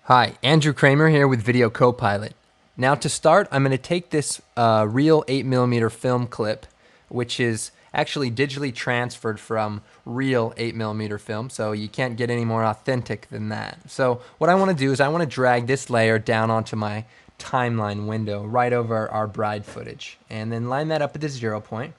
Hi, Andrew Kramer here with Video Copilot. Now to start, I'm going to take this real 8mm film clip, which is actually digitally transferred from real 8mm film, so you can't get any more authentic than that. So what I want to do is I want to drag this layer down onto my timeline window right over our bride footage, and then line that up at the 0 point.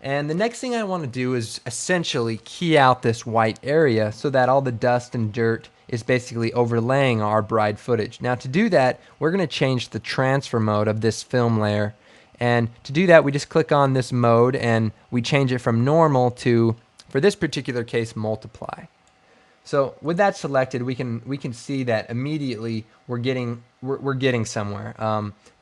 And the next thing I want to do is essentially key out this white area so that all the dust and dirt is basically overlaying our bride footage. Now to do that, we're going to change the transfer mode of this film layer. And to do that, we just click on this mode and we change it from normal to, for this particular case, multiply. So with that selected, we can see that immediately we're getting somewhere.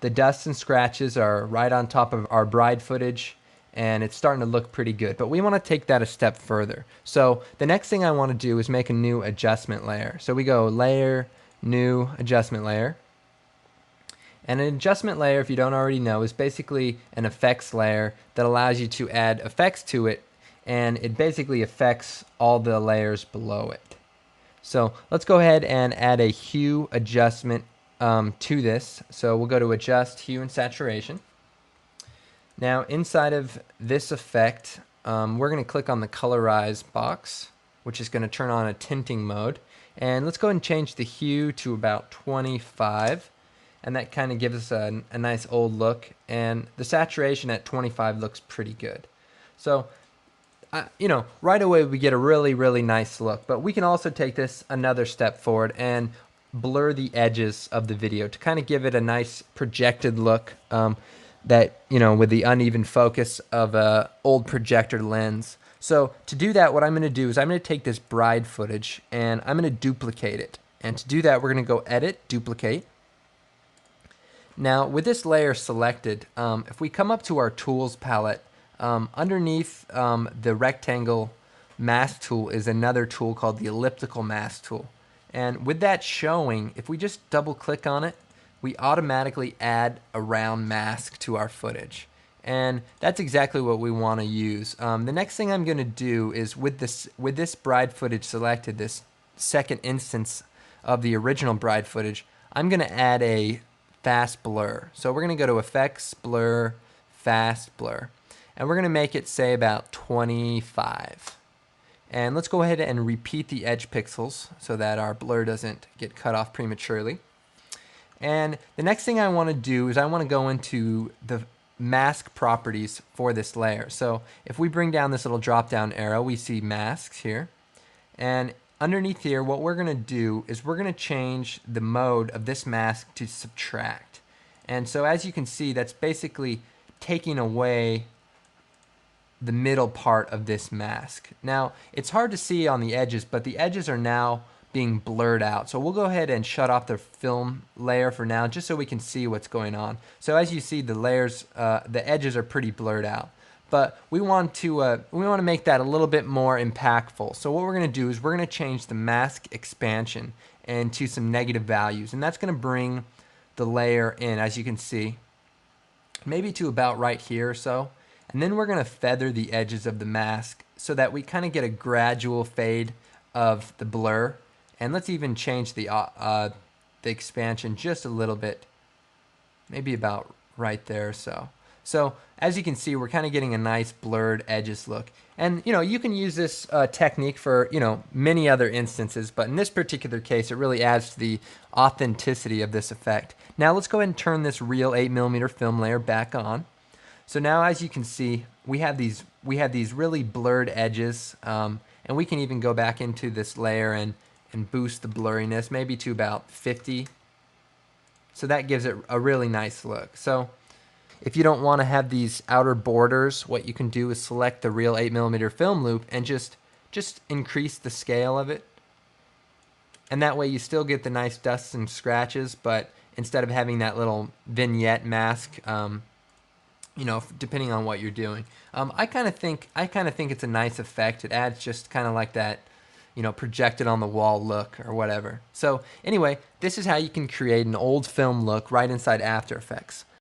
The dust and scratches are right on top of our bride footage, and it's starting to look pretty good. But we want to take that a step further. So the next thing I want to do is make a new adjustment layer. So we go Layer, New Adjustment Layer. And an adjustment layer, if you don't already know, is basically an effects layer that allows you to add effects to it, and it basically affects all the layers below it. So let's go ahead and add a hue adjustment to this. So we'll go to Adjust, Hue and Saturation. Now inside of this effect, we're going to click on the Colorize box, which is going to turn on a tinting mode. And let's go ahead and change the hue to about 25. And that kind of gives us a nice old look. And the saturation at 25 looks pretty good. So right away we get a really nice look, but we can also take this another step forward and blur the edges of the video to kind of give it a nice projected look that, with the uneven focus of a old projector lens. So to do that, what I'm going to do is I'm going to take this bride footage and I'm going to duplicate it. And to do that, we're going to go Edit, Duplicate. Now with this layer selected, if we come up to our Tools palette, underneath the rectangle mask tool is another tool called the elliptical mask tool. And with that showing, if we just double click on it, we automatically add a round mask to our footage. And that's exactly what we want to use. The next thing I'm going to do is with this bride footage selected, this second instance of the original bride footage, I'm going to add a fast blur. So we're going to go to Effects, Blur, Fast Blur. And we're going to make it, say, about 25. And let's go ahead and repeat the edge pixels so that our blur doesn't get cut off prematurely. And the next thing I want to do is I want to go into the mask properties for this layer. So if we bring down this little drop down arrow, we see masks here. And underneath here, what we're going to do is we're going to change the mode of this mask to subtract. And so as you can see, that's basically taking away the middle part of this mask. Now it's hard to see on the edges, but the edges are now being blurred out. So we'll go ahead and shut off the film layer for now, just so we can see what's going on. So as you see, the layers, the edges are pretty blurred out. But we want to make that a little bit more impactful. So what we're going to do is we're going to change the mask expansion into some negative values, and that's going to bring the layer in, as you can see, maybe to about right here or so. And then we're going to feather the edges of the mask so that we kind of get a gradual fade of the blur. And let's even change the expansion just a little bit, maybe about right there or so. So as you can see, we're kind of getting a nice blurred edges look. And you can use this technique for many other instances, but in this particular case, it really adds to the authenticity of this effect. Now let's go ahead and turn this real 8mm film layer back on. So now, as you can see, we have these really blurred edges, and we can even go back into this layer and boost the blurriness maybe to about 50. So that gives it a really nice look. So if you don't want to have these outer borders, what you can do is select the real 8mm film loop and just increase the scale of it. And that way you still get the nice dust and scratches, but instead of having that little vignette mask, depending on what you're doing. I kind of think it's a nice effect. It adds just kind of like that, projected on the wall look or whatever. So anyway, this is how you can create an old film look right inside After Effects.